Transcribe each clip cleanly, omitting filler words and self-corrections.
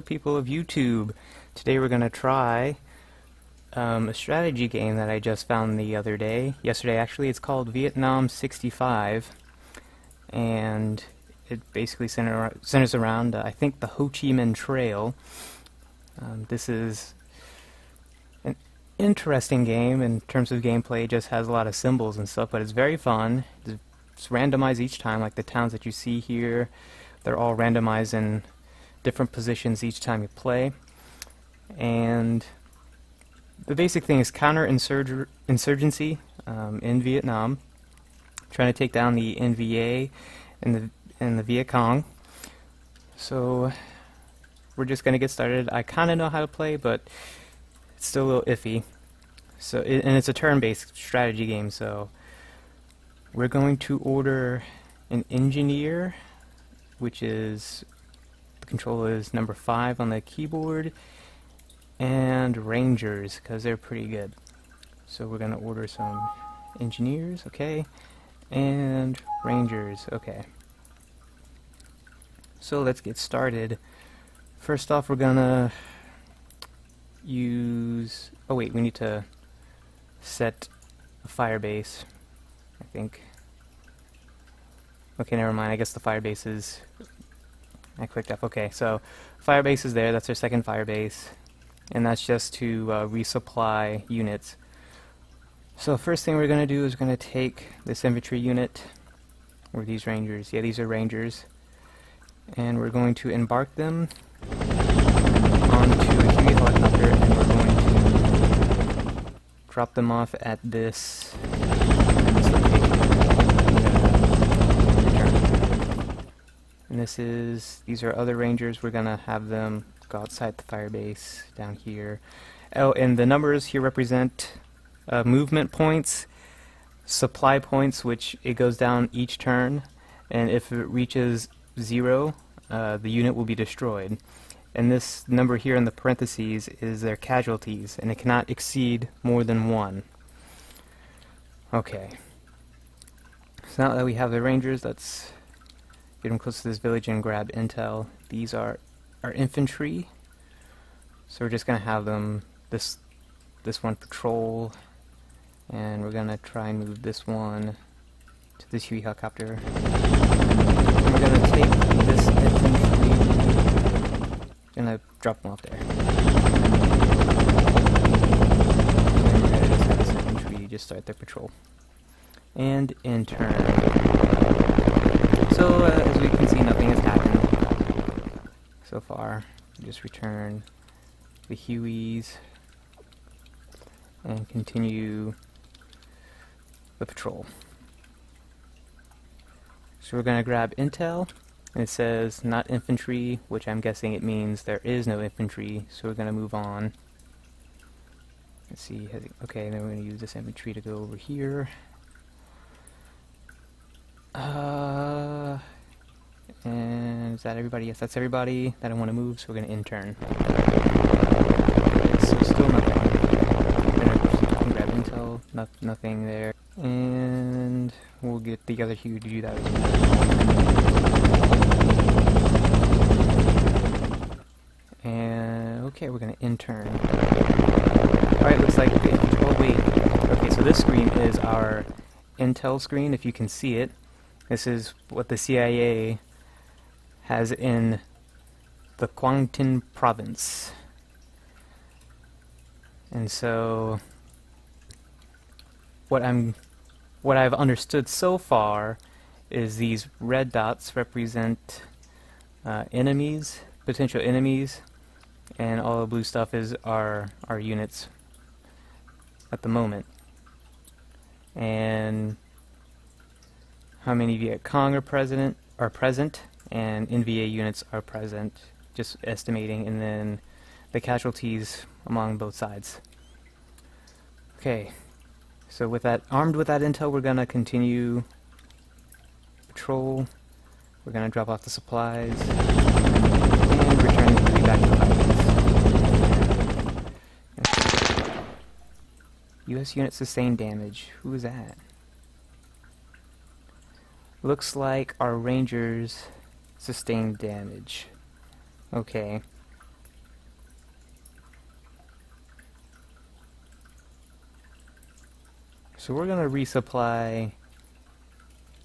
people of YouTube? Today we're going to try a strategy game that I just found the other day. Yesterday actually. It's called Vietnam 65, and it basically centers around I think the Ho Chi Minh Trail. This is an interesting game in terms of gameplay. It just has a lot of symbols and stuff, but it's very fun. It's randomized each time, like the towns that you see here. They're all randomized in different positions each time you play. And the basic thing is insurgency in Vietnam, trying to take down the NVA and the Viet Cong. So we're just going to get started. I kind of know how to play, but it's still a little iffy. So and it's a turn-based strategy game, so we're going to order an engineer, which is, the control is number 5 on the keyboard, and rangers, because they're pretty good. So we're going to order some engineers, okay, and rangers, okay. So let's get started. First off, we're going to use, oh wait, we need to set a fire base, I think. Okay, never mind. I guess the fire base is... I clicked up. Okay, so fire base is there. That's our second fire base. And that's just to resupply units. So first thing we're going to do is we're going to take this infantry unit, or these rangers. Yeah, these are rangers. And we're going to embark them onto a Huey helicopter, and we're going to drop them off at this location. And these are other rangers. We're gonna have them go outside the fire base down here. Oh, and the numbers here represent movement points, supply points, which it goes down each turn, and if it reaches 0, the unit will be destroyed. And this number here in the parentheses is their casualties, and it cannot exceed more than 1. Okay. So now that we have the rangers, let's get them close to this village and grab intel. These are our infantry, so we're just gonna have them this one patrol, and we're gonna try and move this one to this Huey helicopter. And we're gonna take this infantry, gonna drop them off there. And we're gonna just have this infantry just start their patrol. And in turn. So, as we can see, nothing has happened so far. Just return the Hueys and continue the patrol. So we're going to grab intel, and it says not infantry, which I'm guessing it means there is no infantry, so we're going to move on. Let's see, okay, then we're going to use this infantry to go over here. And is that everybody? Yes, that's everybody that I want to move, so we're going to intern. So still nothing. I can grab intel, nothing there. And we'll get the other Hue to do that as well. And okay, we're going to intern. Alright, looks like oh wait. Okay, so this screen is our intel screen, if you can see it. This is what the CIA has in the Quang Tinh province. And so what I've understood so far is these red dots represent enemies, potential enemies, and all the blue stuff is our units at the moment. And how many Viet Cong are present, and NVA units are present, just estimating, and then the casualties among both sides. Okay, so armed with that intel, we're gonna continue patrol. We're gonna drop off the supplies and return the Huey back to the fire base. U.S. unit sustained damage. Who is that? Looks like our rangers sustained damage. Okay. So we're gonna resupply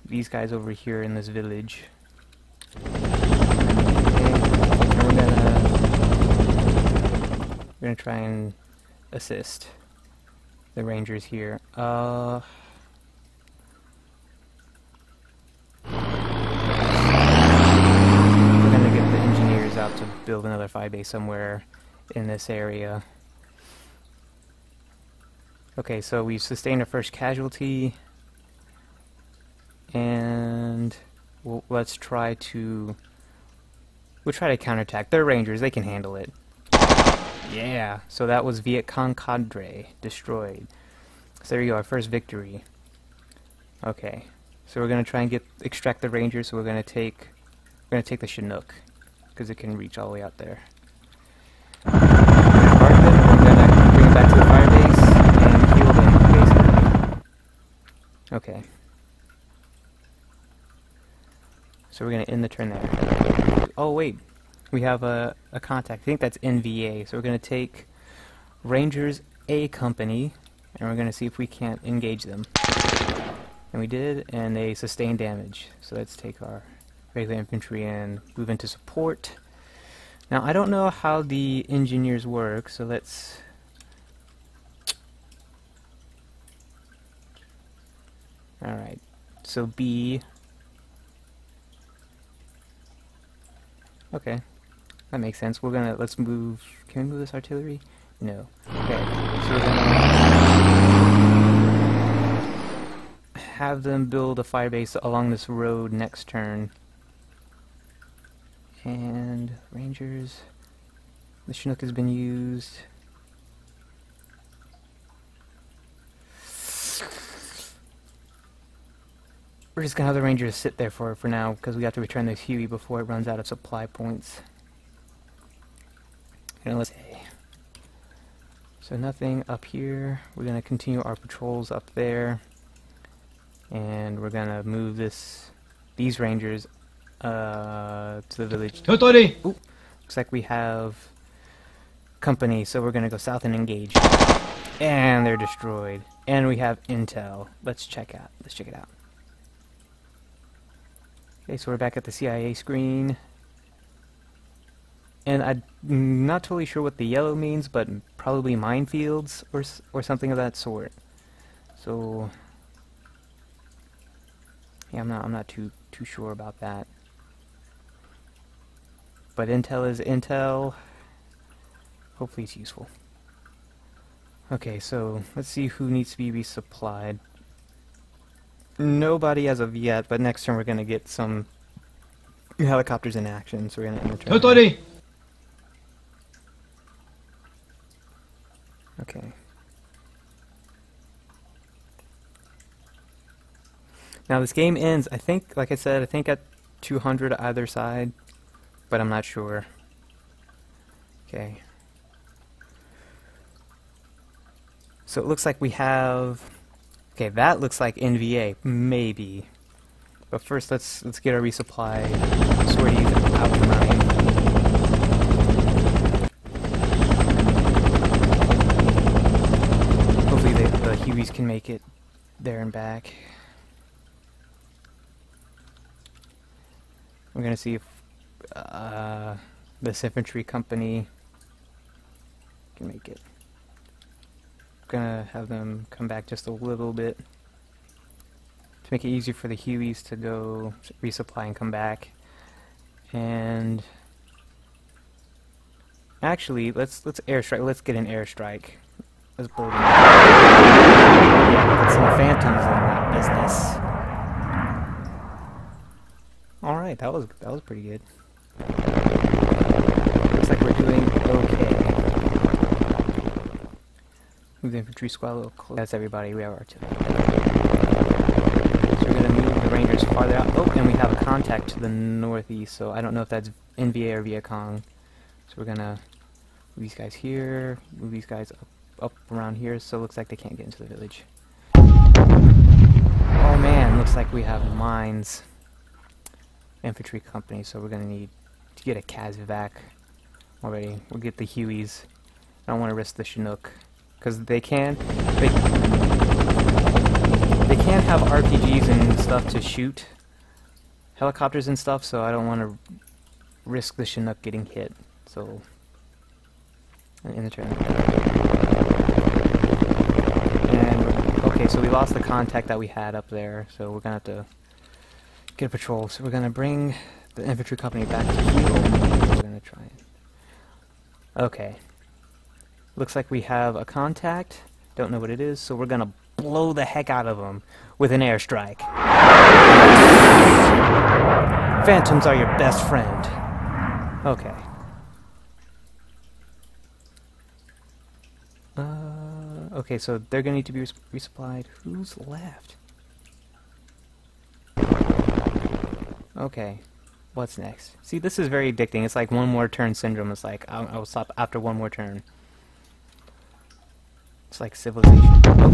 these guys over here in this village. Okay. And we're gonna try and assist the Rangers here. We're gonna get the engineers out to build another fire base somewhere in this area. Okay, so we've sustained our first casualty, and we'll try to counterattack. They're Rangers, they can handle it. Yeah, so that was Viet Cong cadre destroyed. So there you go, our first victory. Okay, so we're gonna try and extract the Rangers. So we're gonna take the Chinook because it can reach all the way out there. We're gonna bring it back to the fire base and heal them, basically. Okay. So we're gonna end the turn there. Oh wait, we have a contact. I think that's NVA. So we're gonna take Rangers A Company, and we're gonna see if we can't engage them. And we did, and they sustained damage. So let's take our regular infantry and move into support. Now I don't know how the engineers work, so let's. All right. So B. Okay, that makes sense. Let's move. Can we move this artillery? No. Okay, so we're gonna have them build a fire base along this road next turn. And Rangers, the Chinook has been used. We're just gonna have the Rangers sit there for now, because we have to return this Huey before it runs out of supply points. And let's see. So nothing up here. We're gonna continue our patrols up there, and we're gonna move these Rangers to the village. Ooh, looks like we have company, so we're gonna go south and engage. And they're destroyed. And we have intel. Let's check it out. Okay, so we're back at the CIA screen, and I'm not totally sure what the yellow means, but probably minefields or something of that sort. So yeah, I'm not too sure about that. But intel is intel. Hopefully it's useful. Okay, so let's see who needs to be resupplied. Nobody as of yet, but next turn we're gonna get some helicopters in action, so we're gonna end the turn. Okay. Now this game ends, I think, like I said, I think at 200 either side, but I'm not sure. Okay. So it looks like we have. Okay, that looks like NVA, maybe. But first, let's get our resupply sorties out to 9. Hopefully the Hueys can make it there and back. We're gonna see if this infantry company can make it. Gonna have them come back just a little bit to make it easier for the Hueys to go resupply and come back. And actually, let's airstrike. Let's get an airstrike. Let's blow them up. Get some phantoms in that business. All right, that was pretty good. Looks like we're doing okay. Move the infantry squad a little closer. That's everybody. We have artillery. So we're going to move the Rangers farther out. Oh, and we have a contact to the northeast, so I don't know if that's NVA or Viet Cong. So we're going to move these guys here, move these guys up around here, so it looks like they can't get into the village. Oh man, looks like we have mines. Infantry company, so we're going to need to get a Kazvac already. We'll get the Hueys. I don't want to risk the Chinook. Because they can. They can't have RPGs and stuff to shoot helicopters and stuff, so I don't want to risk the Chinook getting hit. So, in the turn. And okay, so we lost the contact that we had up there, so we're gonna have to get a patrol. So we're gonna bring the infantry company back to heel. We're gonna try it. Okay. Looks like we have a contact. Don't know what it is, so we're gonna blow the heck out of them with an airstrike. Phantoms are your best friend. Okay. Okay, so they're gonna need to be resupplied. Who's left? Okay. What's next? See, this is very addicting. It's like one more turn syndrome. It's like, I'll stop after one more turn. It's like civilization. Oh.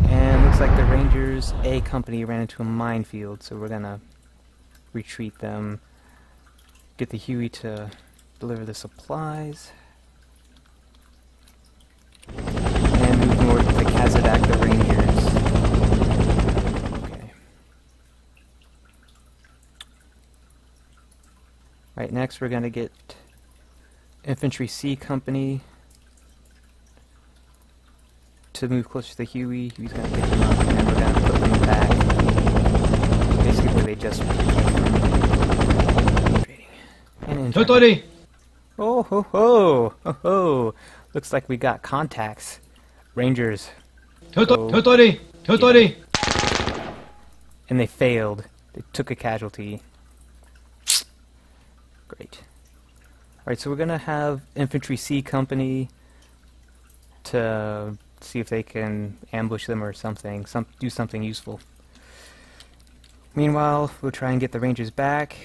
And looks like the Rangers A company ran into a minefield, so we're gonna retreat them. Get the Huey to deliver the supplies. And move north to Kazakh the Rangers. Okay. Right, next we're gonna get Infantry C company to move closer to the Huey. Huey's gonna pick them up, and we're gonna put them back basically where they just came from. And oh ho ho! Ho ho! Looks like we got contacts. Rangers. And they failed. They took a casualty. Great. Alright, so we're gonna have Infantry C company to see if they can ambush them or something. Do something useful. Meanwhile, we'll try and get the Rangers back.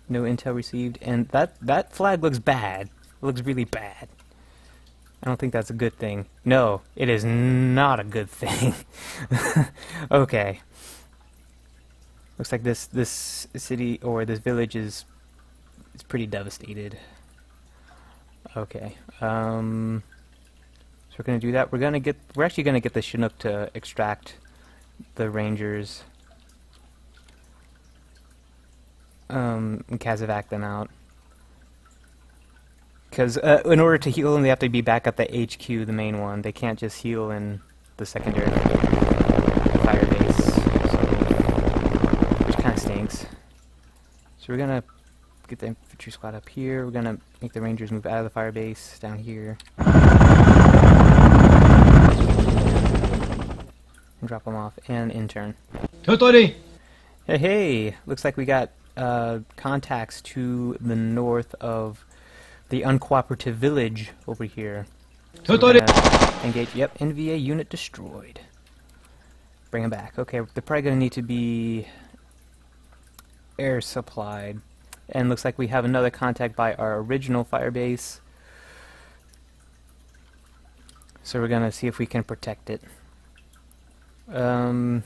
No intel received, and that flag looks bad. It looks really bad. I don't think that's a good thing. No, it is not a good thing. Okay. Looks like this city or this village is pretty devastated. Okay. So we're gonna do that. We're actually gonna get the Chinook to extract the Rangers. And Kazakh them out. Because in order to heal them, they have to be back at the HQ, the main one. They can't just heal in the secondary fire base, which kind of stinks. So we're gonna get the infantry squad up here. We're gonna make the Rangers move out of the fire base down here. And drop them off. And intern. Hey, hey! Looks like we got contacts to the north of the uncooperative village over here. So engage. Yep, NVA unit destroyed. Bring them back. Okay, they're probably going to need to be air supplied. And looks like we have another contact by our original fire base. So we're going to see if we can protect it. Now,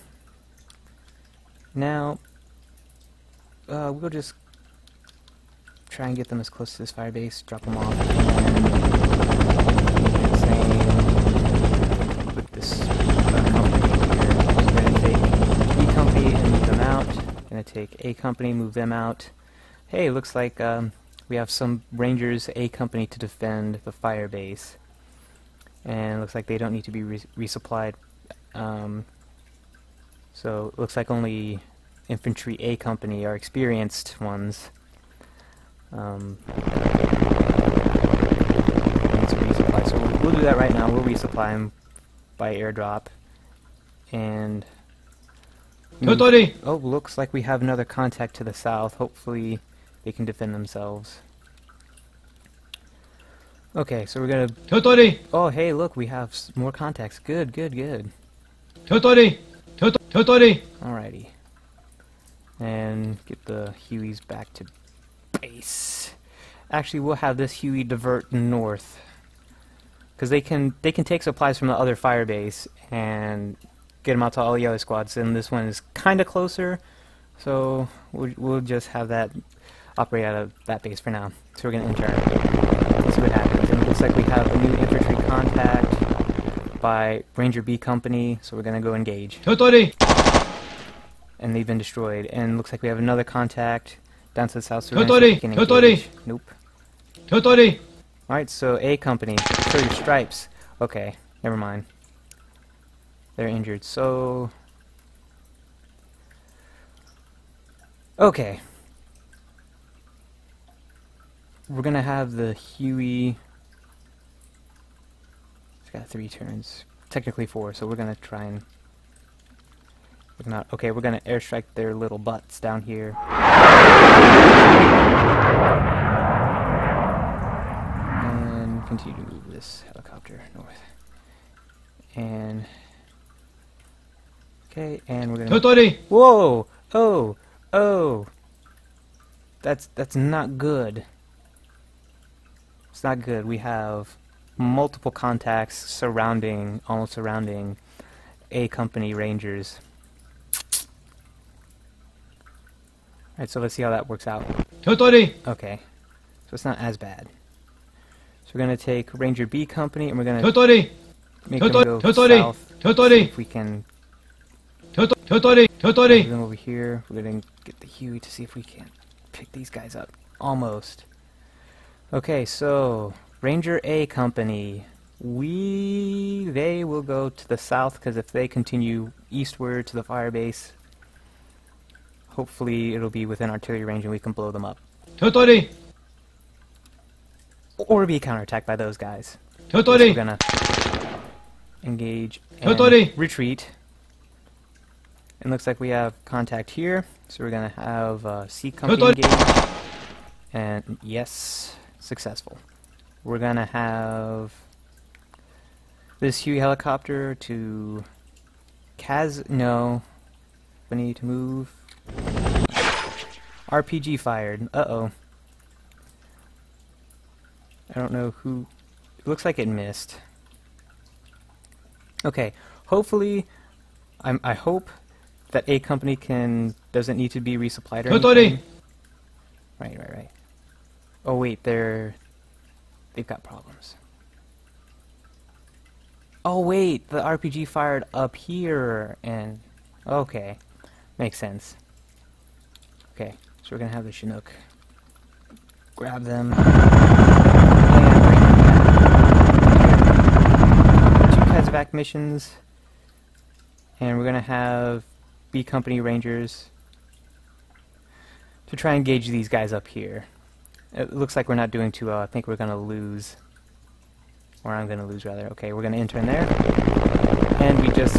we'll just try and get them as close to this fire base, drop them off, and same with this company here. So we're going to take B company and move them out. Going to take A company, move them out. Hey, looks like we have some Rangers A company to defend the fire base. And looks like they don't need to be resupplied. So it looks like only Infantry A company are experienced ones. Resupply. So we'll do that right now. We'll resupply them by airdrop. And oh, looks like we have another contact to the south. Hopefully they can defend themselves. Okay, so we're gonna. Oh, hey, look, we have more contacts. Good, good, good. Alrighty. And get the Hueys back to base. Actually, we'll have this Huey divert north, because they can take supplies from the other fire base and get them out to all the other squads. And this one is kind of closer, so we'll just have that operate out of that base for now. So we're gonna enter. See what happens. And it looks like we have a new infantry contact by Ranger B Company, so we're gonna go engage. And they've been destroyed. And looks like we have another contact down to the south. So we're gonna see if we can engage. Nope. Alright, so A Company, show your stripes. Okay, never mind. They're injured, so... Okay. We're gonna have the Huey... It's got 3 turns. Technically 4, so we're gonna try and... If not, okay, we're gonna airstrike their little butts down here. And continue to move this helicopter north. And... Okay, and we're gonna... Whoa! Oh! Oh! That's not good. It's not good. We have multiple contacts surrounding, almost surrounding A Company Rangers. Alright, so let's see how that works out. Okay. So it's not as bad. So we're gonna take Ranger B Company and we're gonna make them go south. See if we can move them over here. We're gonna get the Huey to see if we can pick these guys up. Almost. Okay, so Ranger A Company. They will go to the south, because if they continue eastward to the fire base, hopefully it'll be within artillery range and we can blow them up. Or be counterattacked by those guys. So we're gonna engage and retreat. It looks like we have contact here, so we're gonna have C Company engage. And yes, successful. We're gonna have this Huey helicopter to no. We need to move. RPG fired. Uh-oh. I don't know who... It looks like it missed. Okay. Hopefully... I hope that A Company doesn't need to be resupplied or anything. Right. Oh wait, they've got problems. Oh wait, the RPG fired up here, and... Okay. Makes sense. Okay, so we're gonna have the Chinook grab them and bring them back. 2 Kazakh missions, and we're gonna have B Company Rangers to try and engage these guys up here. It looks like we're not doing too well. I think we're gonna lose, or I'm gonna lose rather. Okay, we're gonna enter in there, and we just,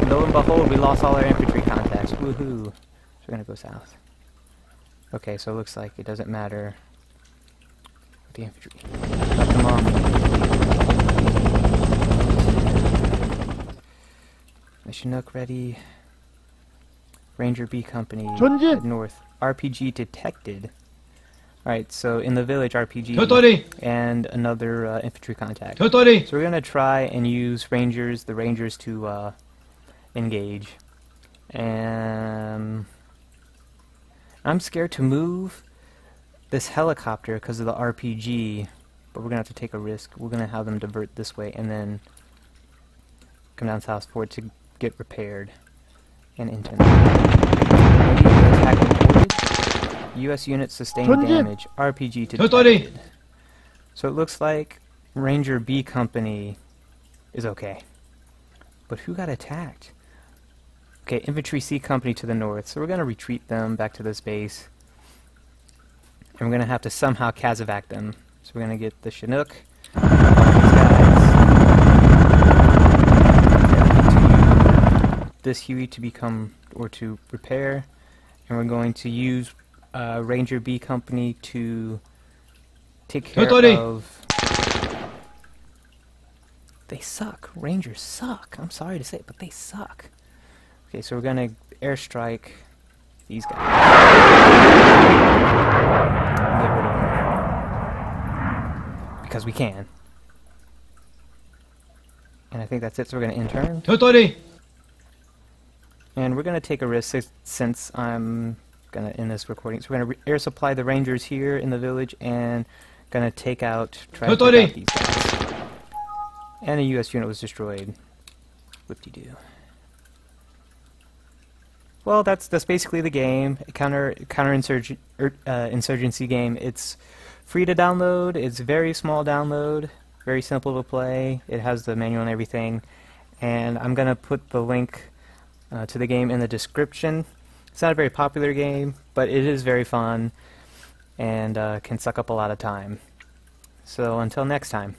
lo and behold, we lost all our infantry contacts. Woohoo! So we're gonna go south. Okay, so it looks like it doesn't matter with the infantry. Let them on. The Chinook ready. Ranger B Company head north. RPG detected. Alright, so in the village RPG and another infantry contact. So we're gonna try and use the Rangers to engage. And I'm scared to move this helicopter because of the RPG, but we're gonna have to take a risk. We're gonna have them divert this way and then come down south for it to get repaired and into attack reported. U.S. units sustained damage. RPG detected. So it looks like Ranger B Company is okay. But who got attacked? Okay, Infantry C Company to the north. So we're going to retreat them back to this base. And we're going to have to somehow Kazakh them. So we're going to get the Chinook. These guys. This Huey to to repair. And we're going to use Ranger B Company to take care of... They suck. Rangers suck. I'm sorry to say it, but they suck. Okay, so we're gonna airstrike these guys. Get rid of them. Because we can. And I think that's it, so we're gonna intern. And we're gonna take a risk since I'm gonna end this recording. So we're gonna air supply the Rangers here in the village and gonna try to take out these guys. And a U.S. unit was destroyed. Whoop-de-doo. Well, that's basically the game. Insurgency game. It's free to download. It's very small download. Very simple to play. It has the manual and everything. And I'm gonna put the link to the game in the description. It's not a very popular game, but it is very fun and can suck up a lot of time. So until next time.